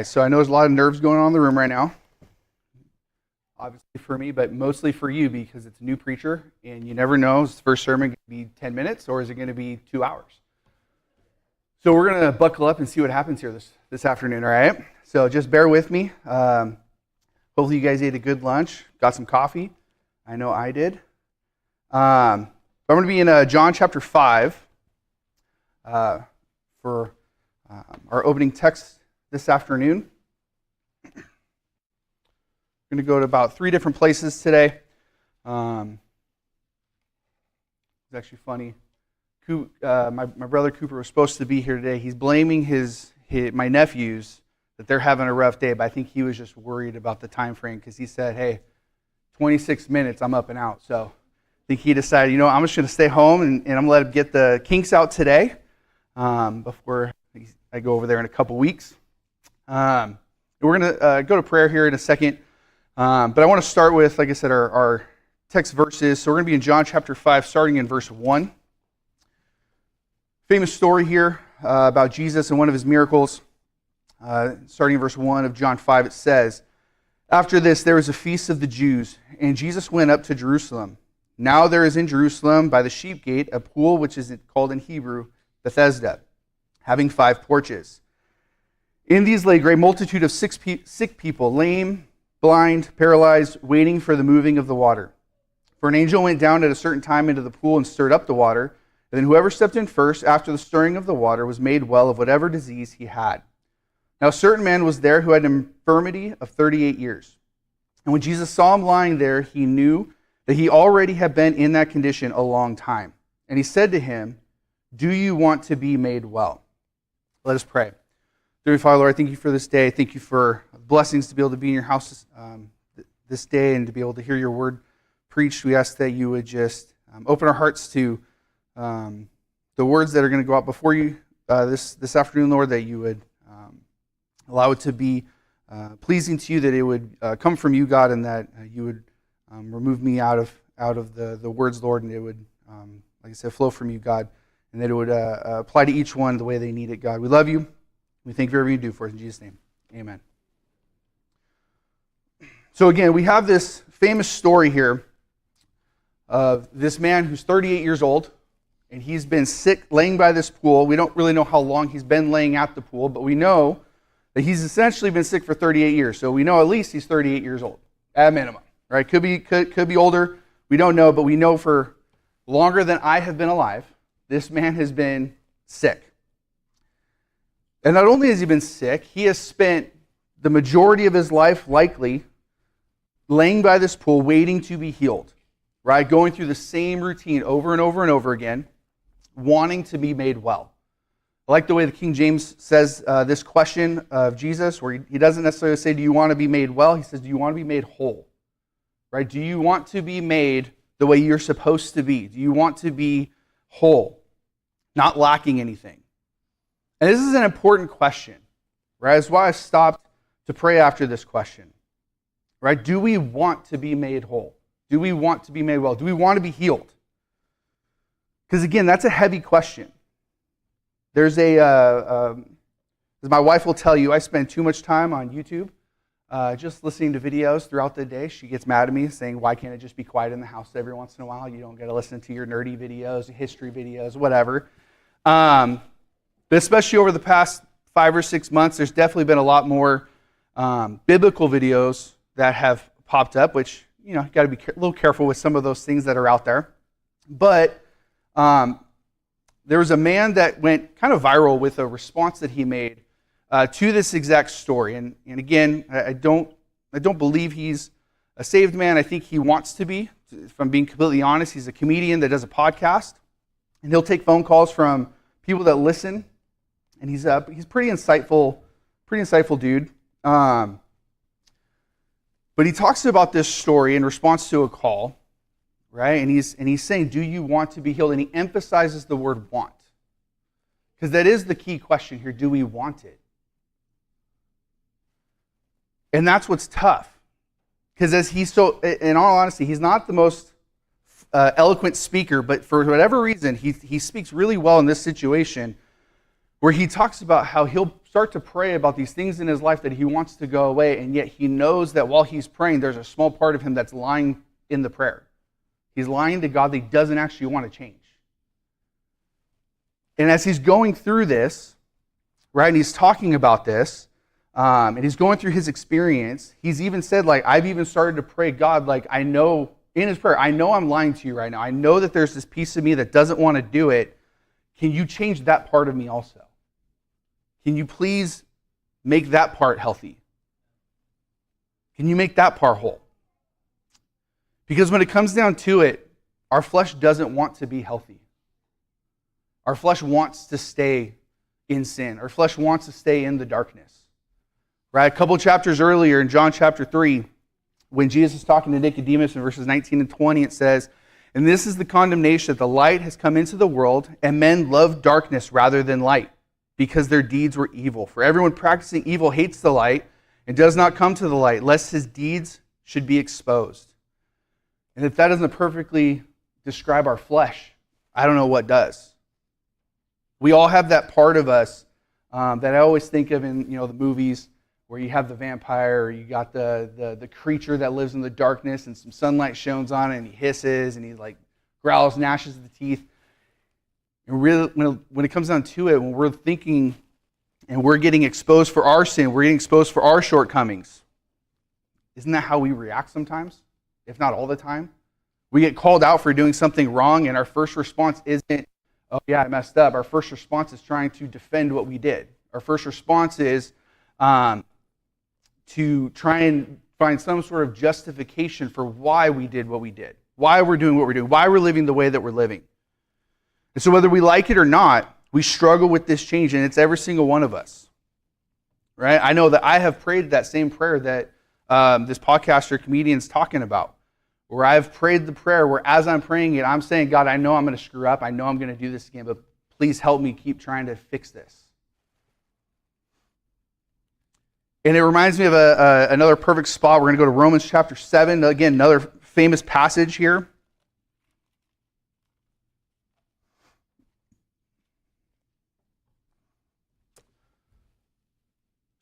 So I know there's a lot of nerves going on in the room right now. Obviously for me, but mostly for you because it's a new preacher and you never know, is the first sermon going to be 10 minutes or is it going to be 2 hours? So we're going to buckle up and see what happens here this afternoon, all right? So just bear with me. Hopefully you guys ate a good lunch, got some coffee. I know I did. I'm going to be in John chapter 5 for our opening text this afternoon. We're going to go to about 3 different places today. It's actually funny. My brother Cooper was supposed to be here today. He's blaming my nephews that they're having a rough day, but I think he was just worried about the time frame because he said, hey, 26 minutes, I'm up and out. So I think he decided, I'm just going to stay home and I'm going to let him get the kinks out today before I go over there in a couple weeks. We're going to go to prayer here in a second, but I want to start with, like I said, our text verses. So we're going to be in John chapter 5, starting in verse 1. Famous story here about Jesus and one of his miracles. Starting in verse 1 of John 5, it says, "After this there was a feast of the Jews, and Jesus went up to Jerusalem. Now there is in Jerusalem by the sheep gate a pool which is called in Hebrew Bethesda, having 5 porches. In these lay a great multitude of sick people, lame, blind, paralyzed, waiting for the moving of the water. For an angel went down at a certain time into the pool and stirred up the water, and then whoever stepped in first after the stirring of the water was made well of whatever disease he had. Now a certain man was there who had an infirmity of 38 years. And when Jesus saw him lying there, he knew that he already had been in that condition a long time. And he said to him, 'Do you want to be made well?' Let us pray. Dear Father, Lord, I thank you for this day. Thank you for blessings to be able to be in your house this day and to be able to hear your word preached. We ask that you would just open our hearts to the words that are going to go out before you this afternoon, Lord, that you would allow it to be pleasing to you, that it would come from you, God, and that you would remove me out of the words, Lord, and it would, like I said, flow from you, God, and that it would apply to each one the way they need it, God. We love you. We thank you for everything you do for us. In Jesus' name, amen. So again, we have this famous story here of this man who's 38 years old, and he's been sick, laying by this pool. We don't really know how long he's been laying at the pool, but we know that he's essentially been sick for 38 years. So we know at least he's 38 years old, at minimum. Right? Could be older. We don't know, but we know for longer than I have been alive, this man has been sick. And not only has he been sick, he has spent the majority of his life likely laying by this pool waiting to be healed, right? Going through the same routine over and over and over again, wanting to be made well. I like the way the King James says this question of Jesus, where he doesn't necessarily say, do you want to be made well? He says, do you want to be made whole? Right? Do you want to be made the way you're supposed to be? Do you want to be whole, not lacking anything? And this is an important question, right? That's why I stopped to pray after this question, right? Do we want to be made whole? Do we want to be made well? Do we want to be healed? Because again, that's a heavy question. There's as my wife will tell you, I spend too much time on YouTube just listening to videos throughout the day. She gets mad at me saying, why can't it just be quiet in the house every once in a while? You don't get to listen to your nerdy videos, history videos, whatever. But especially over the past 5 or 6 months, there's definitely been a lot more biblical videos that have popped up, which, you know, you got to be a little careful with some of those things that are out there. But there was a man that went kind of viral with a response that he made to this exact story. And again, I don't believe he's a saved man. I think he wants to be. If I'm being completely honest, he's a comedian that does a podcast, and he'll take phone calls from people that listen. And he's pretty insightful dude. But he talks about this story in response to a call, right? And he's saying, do you want to be healed? And he emphasizes the word want. Because that is the key question here. Do we want it? And that's what's tough. Because in all honesty, he's not the most eloquent speaker, but for whatever reason, he speaks really well in this situation, where he talks about how he'll start to pray about these things in his life that he wants to go away, and yet he knows that while he's praying, there's a small part of him that's lying in the prayer. He's lying to God that he doesn't actually want to change. And as he's going through this, right, and he's talking about this, and he's going through his experience, he's even said, like, I've even started to pray, God, like, I know, in his prayer, I know I'm lying to you right now. I know that there's this piece of me that doesn't want to do it. Can you change that part of me also? Can you please make that part healthy? Can you make that part whole? Because when it comes down to it, our flesh doesn't want to be healthy. Our flesh wants to stay in sin. Our flesh wants to stay in the darkness. Right? A couple chapters earlier in John chapter 3, when Jesus is talking to Nicodemus in verses 19 and 20, it says, and this is the condemnation, that the light has come into the world, and men love darkness rather than light, because their deeds were evil. For everyone practicing evil hates the light and does not come to the light, lest his deeds should be exposed. And if that doesn't perfectly describe our flesh, I don't know what does. We all have that part of us that I always think of in the movies, where you have the vampire, or you got the creature that lives in the darkness, and some sunlight shines on it, and he hisses, and he like growls, gnashes the teeth. And really, when it comes down to it, when we're thinking and we're getting exposed for our sin, we're getting exposed for our shortcomings, isn't that how we react sometimes, if not all the time? We get called out for doing something wrong, and our first response isn't, oh yeah, I messed up. Our first response is trying to defend what we did. Our first response is to try and find some sort of justification for why we did what we did, why we're doing what we're doing, why we're living the way that we're living. And so whether we like it or not, we struggle with this change, and it's every single one of us. Right? I know that I have prayed that same prayer that this podcaster comedian's talking about, where I've prayed the prayer where as I'm praying it, I'm saying, God, I know I'm going to screw up. I know I'm going to do this again, but please help me keep trying to fix this. And it reminds me of another perfect spot. We're going to go to Romans chapter 7. Again, another famous passage here.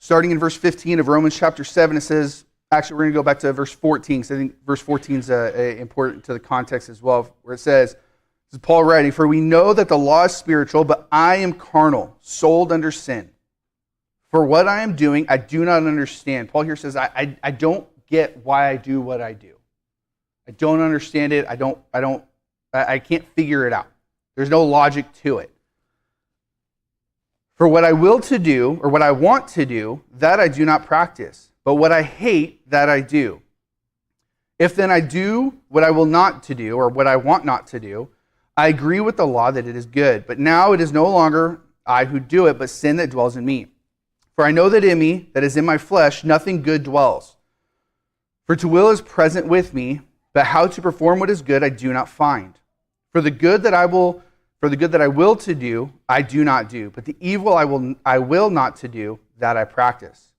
Starting in verse 15 of Romans chapter 7, it says, actually, we're going to go back to verse 14, because I think verse 14 is important to the context as well, where it says, this is Paul writing, for we know that the law is spiritual, but I am carnal, sold under sin. For what I am doing, I do not understand. Paul here says, I don't get why I do what I do. I don't understand it. I can't figure it out. There's no logic to it. For what I will to do, or what I want to do, that I do not practice. But what I hate, that I do. If then I do what I will not to do, or what I want not to do, I agree with the law that it is good. But now it is no longer I who do it, but sin that dwells in me. For I know that in me, that is in my flesh, nothing good dwells. For to will is present with me, but how to perform what is good I do not find. For the good that I will to do, I do not do, but the evil I will not to do, that I practice.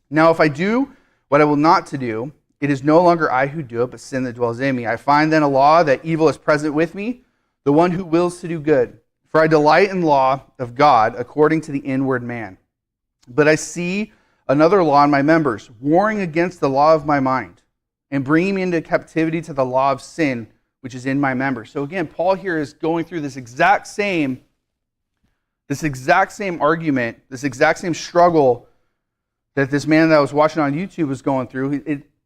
Now if I do what I will not to do, it is no longer I who do it, but sin that dwells in me. I find then a law that evil is present with me, the one who wills to do good. For I delight in the law of God according to the inward man. But I see another law in my members, warring against the law of my mind, and bringing me into captivity to the law of sin, which is in my members. So again, Paul here is going through this exact same argument, this exact same struggle that this man that I was watching on YouTube was going through.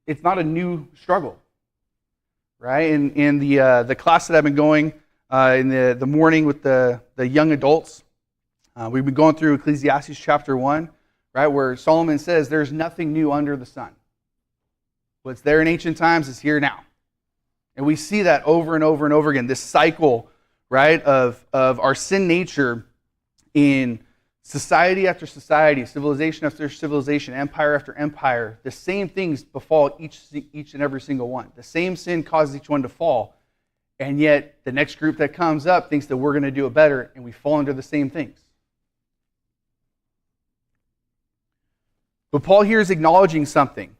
It's not a new struggle, right? In the class that I've been going in the morning with the young adults, we've been going through Ecclesiastes chapter 1, right, where Solomon says there's nothing new under the sun. What's there in ancient times is here now. And we see that over and over and over again, this cycle, right, of our sin nature in society after society, civilization after civilization, empire after empire. The same things befall each and every single one. The same sin causes each one to fall. And yet the next group that comes up thinks that we're going to do it better, and we fall into the same things. But Paul here is acknowledging something,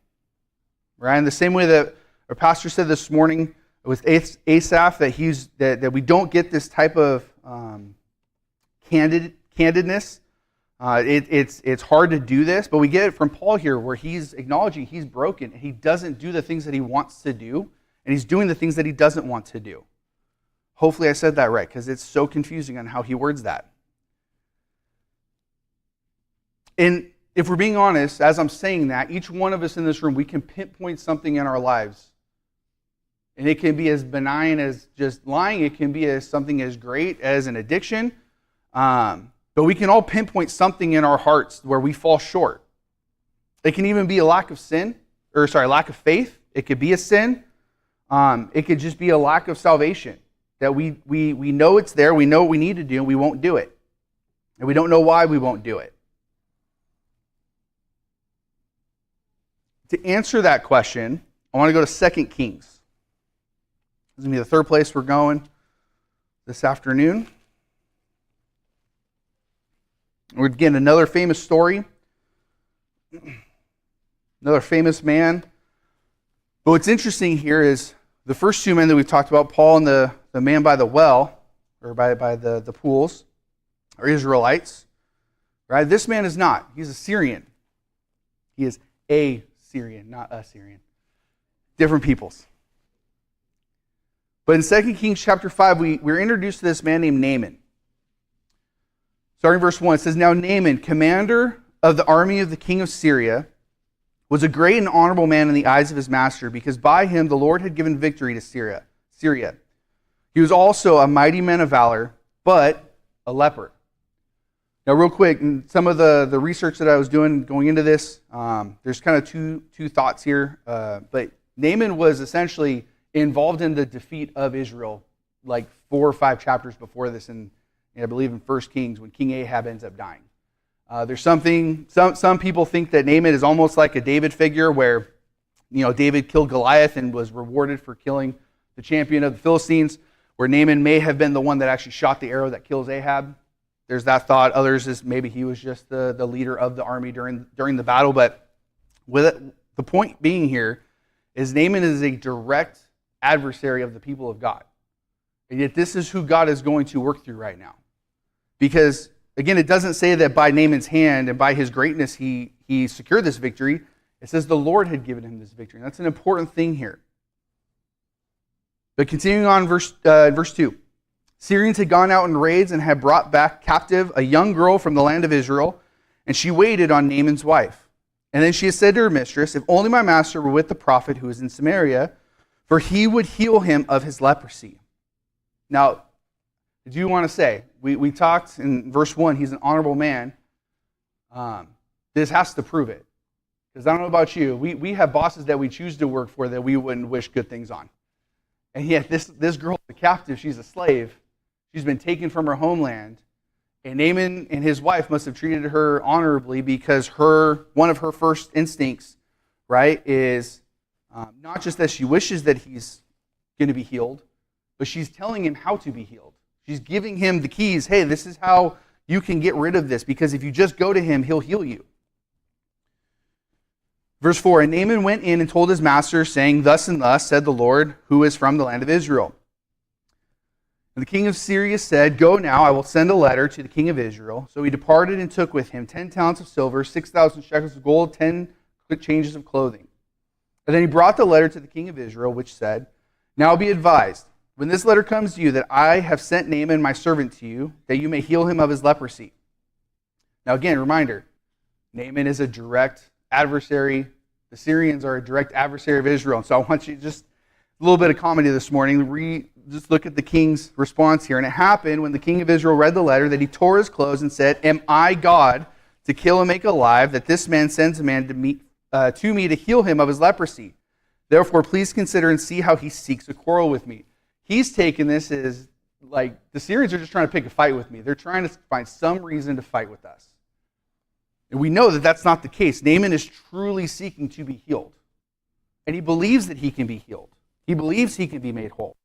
right? In the same way that our pastor said this morning with Asaph, that we don't get this type of candidness. It's hard to do this, but we get it from Paul here, where he's acknowledging he's broken and he doesn't do the things that he wants to do, and he's doing the things that he doesn't want to do. Hopefully I said that right, because it's so confusing on how he words that. And if we're being honest, as I'm saying that, each one of us in this room, we can pinpoint something in our lives. And it can be as benign as just lying. It can be as something as great as an addiction. But we can all pinpoint something in our hearts where we fall short. It can even be a lack of faith. It could be a sin. It could just be a lack of salvation. That we know it's there, we know what we need to do, and we won't do it. And we don't know why we won't do it. To answer that question, I want to go to 2 Kings. This is going to be the third place we're going this afternoon. We're getting another famous story. Another famous man. But what's interesting here is the first two men that we've talked about, Paul and the man by the well, or by the pools, are Israelites. Right? This man is not. He's a Syrian. He is a Syrian, not a Syrian. Different peoples. But in 2 Kings chapter 5, we're introduced to this man named Naaman. Starting in verse 1, it says, Now Naaman, commander of the army of the king of Syria, was a great and honorable man in the eyes of his master, because by him the Lord had given victory to Syria. He was also a mighty man of valor, but a leper. Now, real quick, in some of the research that I was doing going into this, there's kind of two thoughts here. But Naaman was essentially involved in the defeat of Israel like 4 or 5 chapters before this, I believe in 1 Kings, when King Ahab ends up dying. There's something, some people think that Naaman is almost like a David figure, where David killed Goliath and was rewarded for killing the champion of the Philistines, where Naaman may have been the one that actually shot the arrow that kills Ahab. There's that thought. Others is maybe he was just the leader of the army during the battle. But with it, the point being here is Naaman is a direct adversary of the people of God. And yet this is who God is going to work through right now. Because, again, it doesn't say that by Naaman's hand and by his greatness he secured this victory. It says the Lord had given him this victory. And that's an important thing here. But continuing on verse 2. Syrians had gone out in raids and had brought back captive a young girl from the land of Israel, and she waited on Naaman's wife. And then she had said to her mistress, If only my master were with the prophet who is in Samaria, for he would heal him of his leprosy. Now, I do want to say, we talked in verse 1, he's an honorable man. This has to prove it. Because I don't know about you, we have bosses that we choose to work for that we wouldn't wish good things on. And yet this girl is a captive, she's a slave. She's been taken from her homeland, And Naaman and his wife must have treated her honorably, because one of her first instincts, right, is not just that she wishes that he's going to be healed, but she's telling him how to be healed. She's giving him the keys. Hey, this is how you can get rid of this, because if you just go to him, he'll heal you. Verse 4, and Naaman went in and told his master, saying, thus and thus said the Lord, who is from the land of Israel. And the king of Syria said, go now, I will send a letter to the king of Israel. So he departed and took with him 10 talents of silver, 6,000 shekels of gold, 10 changes of clothing. And then he brought the letter to the king of Israel, which said, now be advised, when this letter comes to you, that I have sent Naaman my servant to you, that you may heal him of his leprosy. Now again, reminder, Naaman is a direct adversary. The Syrians are a direct adversary of Israel. And so I want you to just a little bit of comedy this morning. Just look at the king's response here. And it happened when the king of Israel read the letter that he tore his clothes and said, am I God to kill and make alive, that this man sends a man to me to heal him of his leprosy? Therefore, please consider and see how he seeks a quarrel with me. He's taken this as like the Syrians are just trying to pick a fight with me. They're trying to find some reason to fight with us. And we know that that's not the case. Naaman is truly seeking to be healed. And he believes that he can be healed. He believes he can be made whole.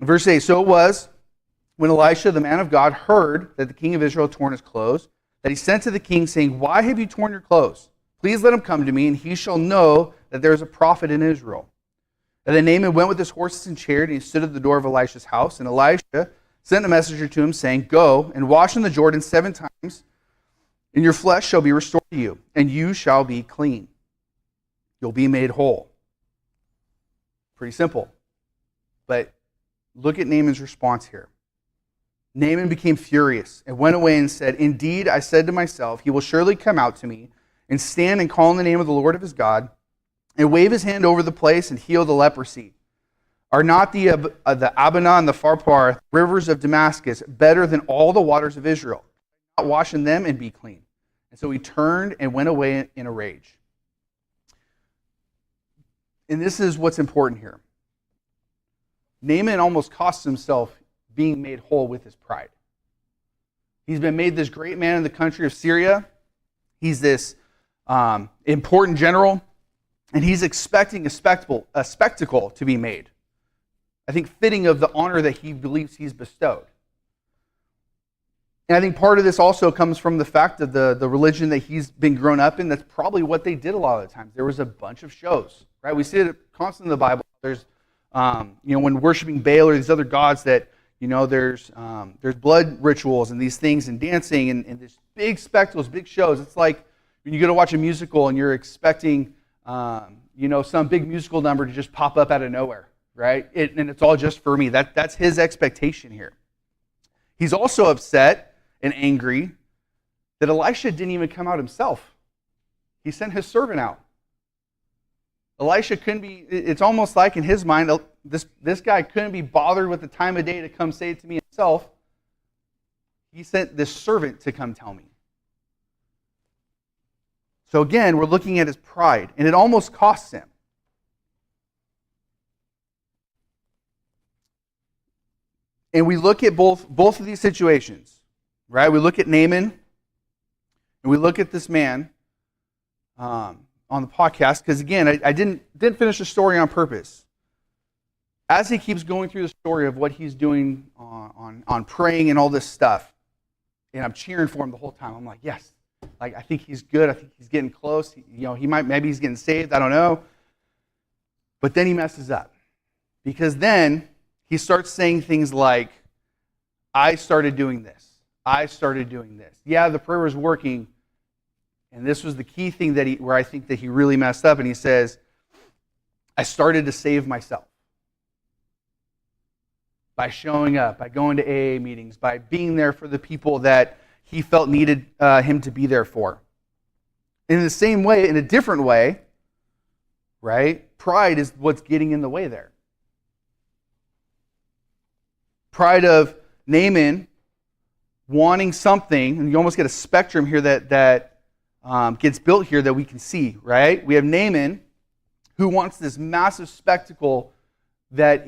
Verse 8, so it was when Elisha, the man of God, heard that the king of Israel had torn his clothes, that he sent to the king, saying, why have you torn your clothes? Please let him come to me, and he shall know that there is a prophet in Israel. And then Naaman went with his horses and chariot, and he stood at the door of Elisha's house. And Elisha sent a messenger to him, saying, go and wash in the Jordan 7 times, and your flesh shall be restored to you, and you shall be clean. You'll be made whole. Pretty simple. But look at Naaman's response here. Naaman became furious and went away and said, indeed, I said to myself, he will surely come out to me and stand and call on the name of the Lord of his God and wave his hand over the place and heal the leprosy. Are not the Abana and the Pharpar, rivers of Damascus, better than all the waters of Israel? Not wash in them and be clean. And so he turned and went away in a rage. And this is what's important here. Naaman almost costs himself being made whole with his pride. He's been made this great man in the country of Syria. He's this important general, and he's expecting a spectacle to be made. I think fitting of the honor that he believes he's bestowed. And I think part of this also comes from the fact of the religion that he's been grown up in. That's probably what they did a lot of the times. There was a bunch of shows, right? We see it constantly in the Bible. There's, when worshiping Baal or these other gods, that there's blood rituals and these things and dancing and there's big spectacles, big shows. It's like when you go to watch a musical and you're expecting, some big musical number to just pop up out of nowhere, right? And it's all just for me. That's his expectation here. He's also upset and angry that Elisha didn't even come out himself. He sent his servant out. Elisha couldn't be, it's almost like in his mind, this guy couldn't be bothered with the time of day to come say it to me himself. He sent this servant to come tell me. So again, we're looking at his pride, and it almost costs him. And we look at both of these situations, right? We look at Naaman, and we look at this man on the podcast, because again, I didn't finish the story on purpose. As he keeps going through the story of what he's doing on praying and all this stuff, and I'm cheering for him the whole time. I'm like, yes, like I think he's good. I think he's getting close. Maybe he's getting saved. I don't know. But then he messes up, because then he starts saying things like, I started doing this. I started doing this. Yeah, the prayer was working. And this was the key thing where I think that he really messed up. And he says, I started to save myself by showing up, by going to AA meetings, by being there for the people that he felt needed him to be there for. In the same way, in a different way, right? Pride is what's getting in the way there. Pride of Naaman wanting something, and you almost get a spectrum here that gets built here that we can see, right? We have Naaman, who wants this massive spectacle that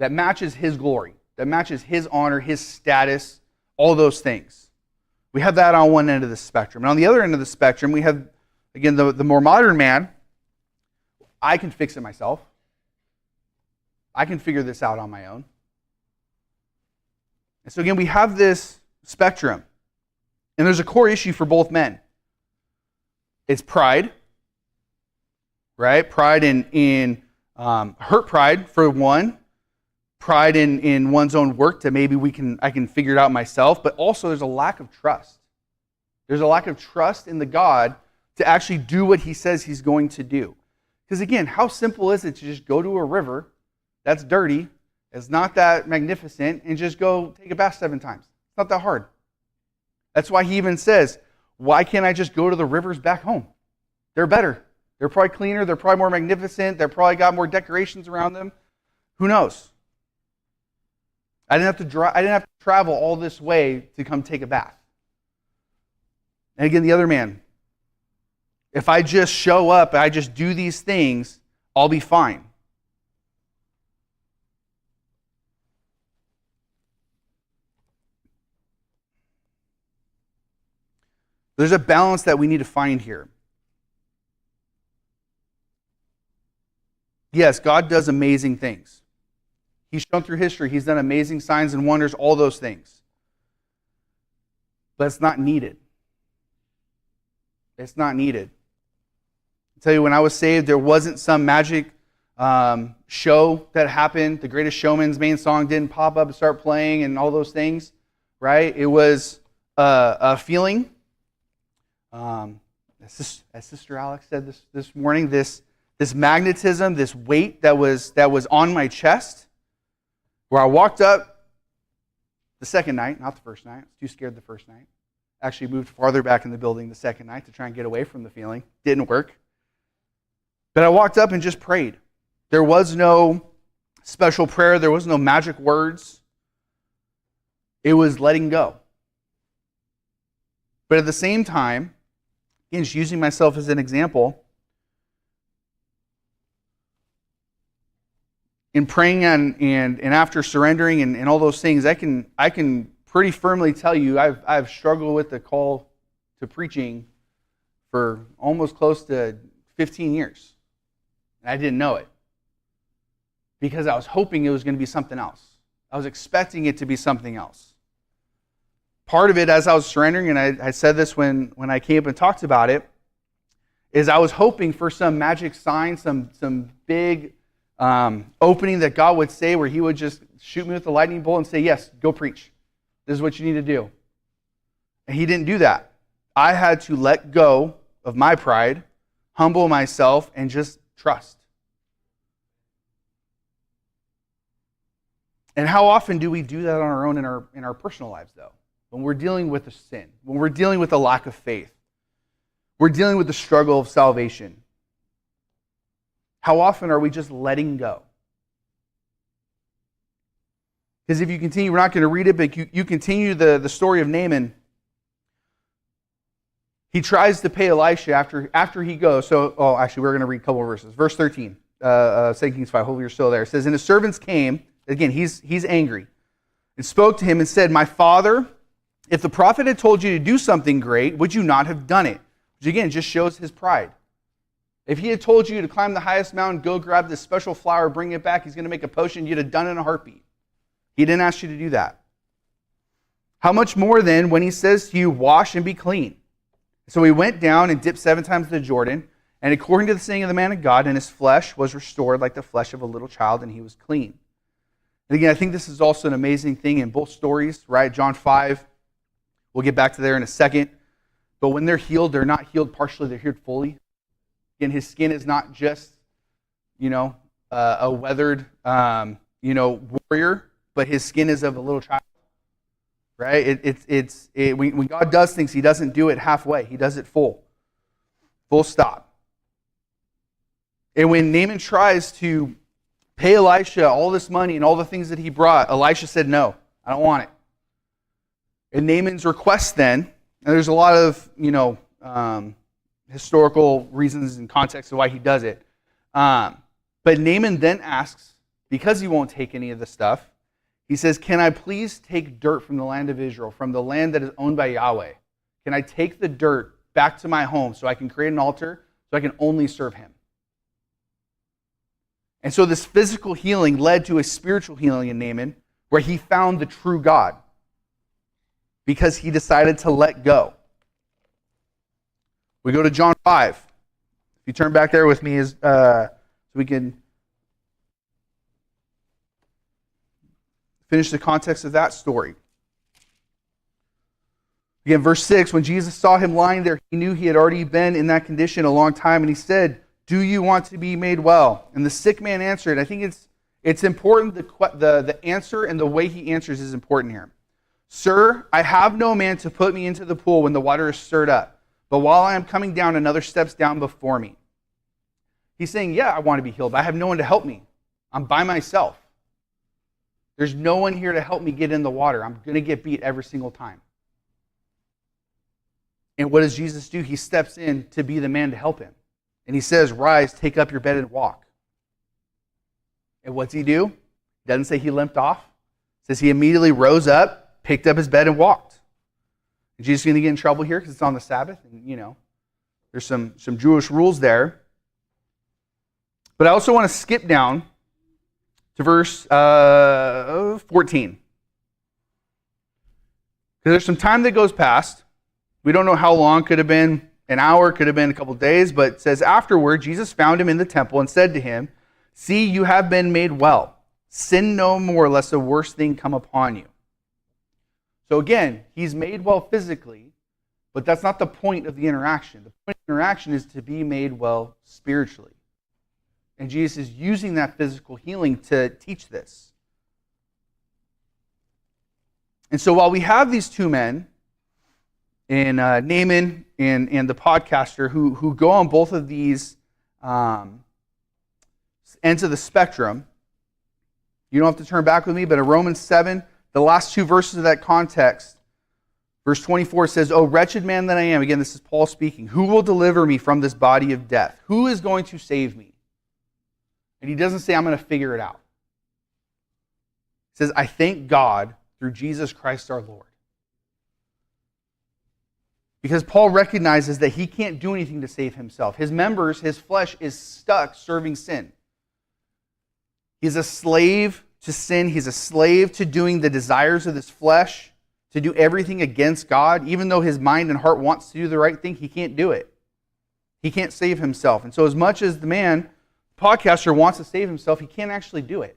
matches his glory. that matches his honor, his status, all those things. We have that on one end of the spectrum. And on the other end of the spectrum, we have, again, the more modern man. I can fix it myself. I can figure this out on my own. And so again, we have this spectrum. And there's a core issue for both men. It's pride, right? Pride in hurt pride for one. Pride in one's own work that maybe I can figure it out myself. But also there's a lack of trust. There's a lack of trust in the God to actually do what he says he's going to do. Because again, how simple is it to just go to a river that's dirty, it's not that magnificent, and just go take a bath 7 times? It's not that hard. That's why he even says, why can't I just go to the rivers back home? They're better. They're probably cleaner. They're probably more magnificent. They're probably got more decorations around them. Who knows? I didn't have to travel all this way to come take a bath. And again, the other man, if I just show up and I just do these things, I'll be fine. There's a balance that we need to find here. Yes, God does amazing things. He's shown through history. He's done amazing signs and wonders, all those things. But it's not needed. It's not needed. I tell you, when I was saved, there wasn't some magic show that happened. The Greatest Showman's main song didn't pop up and start playing and all those things, right? It was a feeling. As Sister Alex said this morning, this magnetism, this weight that was on my chest, where I walked up the second night, not the first night. I was too scared the first night. Actually moved farther back in the building the second night to try and get away from the feeling. Didn't work. But I walked up and just prayed. There was no special prayer. There was no magic words. It was letting go. But at the same time, again, just using myself as an example, in praying and after surrendering and all those things, I can pretty firmly tell you I've struggled with the call to preaching for almost close to 15 years. And I didn't know it because I was hoping it was going to be something else. I was expecting it to be something else. Part of it, as I was surrendering, and I said this when I came up and talked about it, is I was hoping for some magic sign, some big opening that God would say where he would just shoot me with a lightning bolt and say, yes, go preach. This is what you need to do. And he didn't do that. I had to let go of my pride, humble myself, and just trust. And how often do we do that on our own in our personal lives, though? When we're dealing with a sin, when we're dealing with a lack of faith, we're dealing with the struggle of salvation. How often are we just letting go? Because if you continue, we're not going to read it, but you continue the story of Naaman. He tries to pay Elisha after he goes. So, actually, we're going to read a couple of verses. Verse 13, 2 Kings 5, hopefully you're still there. It says, and his servants came, again, he's angry, and spoke to him and said, my father, if the prophet had told you to do something great, would you not have done it? Which again, just shows his pride. If he had told you to climb the highest mountain, go grab this special flower, bring it back, he's going to make a potion, you'd have done it in a heartbeat. He didn't ask you to do that. How much more then when he says to you, wash and be clean? So he went down and dipped 7 times in the Jordan, and according to the saying of the man of God, and his flesh was restored like the flesh of a little child, and he was clean. And again, I think this is also an amazing thing in both stories, right? John 5, we'll get back to there in a second. But when they're healed, they're not healed partially, they're healed fully. Again, his skin is not just, a weathered, warrior, but his skin is of a little child, right? When God does things, he doesn't do it halfway. He does it full stop. And when Naaman tries to pay Elisha all this money and all the things that he brought, Elisha said, no, I don't want it. And Naaman's request then, and there's a lot of, historical reasons and context of why he does it. But Naaman then asks, because he won't take any of the stuff, He says, can I please take dirt from the land of Israel, from the land that is owned by Yahweh? Can I take the dirt back to my home so I can create an altar so I can only serve him? And so this physical healing led to a spiritual healing in Naaman, where he found the true God because he decided to let go. We go to John 5. If you turn back there with me, so we can finish the context of that story. Again, verse 6, when Jesus saw him lying there, he knew he had already been in that condition a long time, and he said, do you want to be made well? And the sick man answered. I think it's important, the answer and the way he answers is important here. Sir, I have no man to put me into the pool when the water is stirred up, but while I am coming down, another steps down before me. He's saying, yeah, I want to be healed, but I have no one to help me. I'm by myself. There's no one here to help me get in the water. I'm going to get beat every single time. And what does Jesus do? He steps in to be the man to help him. And he says, rise, take up your bed and walk. And what's he do? He doesn't say he limped off. It says he immediately rose up, picked up his bed and walked. And Jesus is going to get in trouble here because it's on the Sabbath. And, there's some Jewish rules there. But I also want to skip down to verse 14. Because there's some time that goes past. We don't know how long. Could have been an hour, could have been a couple of days. But it says, afterward, Jesus found him in the temple and said to him, see, you have been made well. Sin no more, lest a worse thing come upon you. So again, he's made well physically, but that's not the point of the interaction. The point of the interaction is to be made well spiritually. And Jesus is using that physical healing to teach this. And so while we have these two men, in Naaman and the podcaster, who go on both of these ends of the spectrum, you don't have to turn back with me, but in Romans 7, the last two verses of that context, verse 24 says, O wretched man that I am, again, this is Paul speaking, who will deliver me from this body of death? Who is going to save me? And he doesn't say, I'm going to figure it out. He says, I thank God through Jesus Christ our Lord. Because Paul recognizes that he can't do anything to save himself. His members, his flesh is stuck serving sin. He's a slave to sin. He's a slave to doing the desires of his flesh, to do everything against God. Even though his mind and heart wants to do the right thing, he can't do it. He can't save himself. And so as much as the man, podcaster, wants to save himself, he can't actually do it.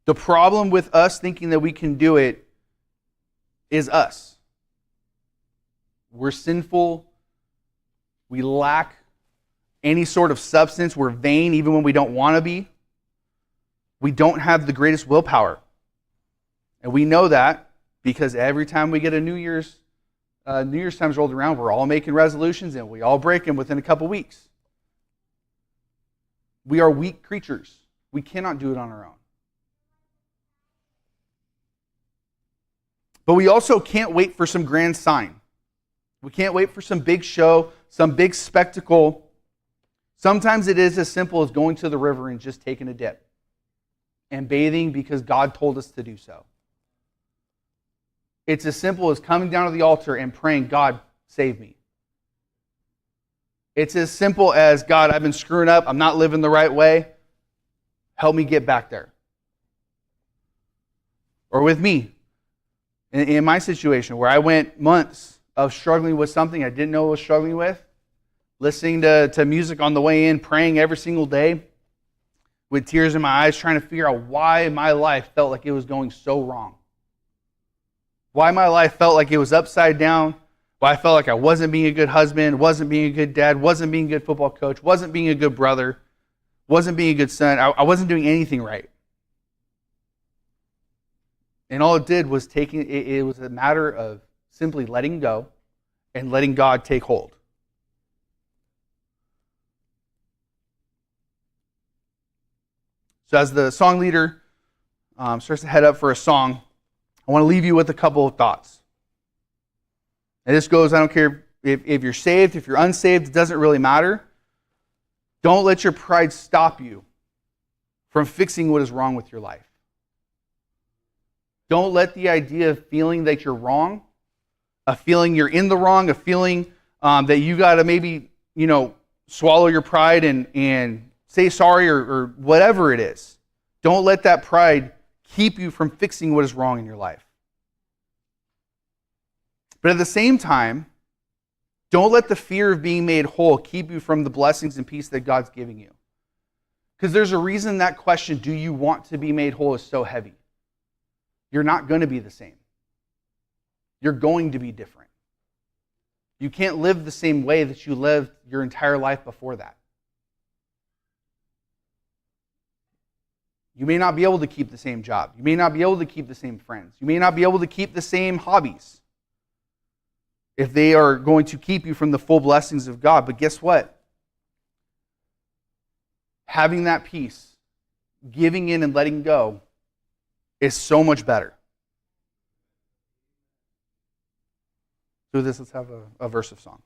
The problem with us thinking that we can do it is us. We're sinful. We lack any sort of substance. We're vain even when we don't want to be. We don't have the greatest willpower. And we know that because every time we get a New Year's time's rolled around, we're all making resolutions and we all break them within a couple weeks. We are weak creatures. We cannot do it on our own. But we also can't wait for some grand sign. We can't wait for some big show, some big spectacle. Sometimes it is as simple as going to the river and just taking a dip and bathing because God told us to do so. It's as simple as coming down to the altar and praying, God, save me. It's as simple as, God, I've been screwing up. I'm not living the right way. Help me get back there. Or with me, in my situation where I went months of struggling with something I didn't know I was struggling with, listening to music on the way in, praying every single day, with tears in my eyes, trying to figure out why my life felt like it was going so wrong. Why my life felt like it was upside down. Why I felt like I wasn't being a good husband, wasn't being a good dad, wasn't being a good football coach, wasn't being a good brother, wasn't being a good son. I wasn't doing anything right. And all it did was it was a matter of simply letting go and letting God take hold. So as the song leader starts to head up for a song, I want to leave you with a couple of thoughts. And this goes, I don't care if you're saved, if you're unsaved, it doesn't really matter. Don't let your pride stop you from fixing what is wrong with your life. Don't let the idea of feeling that you're wrong, a feeling you're in the wrong, a feeling that you got to maybe, swallow your pride and say sorry or whatever it is. Don't let that pride keep you from fixing what is wrong in your life. But at the same time, don't let the fear of being made whole keep you from the blessings and peace that God's giving you. Because there's a reason that question, do you want to be made whole, is so heavy. You're not going to be the same. You're going to be different. You can't live the same way that you lived your entire life before that. You may not be able to keep the same job. You may not be able to keep the same friends. You may not be able to keep the same hobbies if they are going to keep you from the full blessings of God. But guess what? Having that peace, giving in and letting go, is so much better. So let's have a verse of song.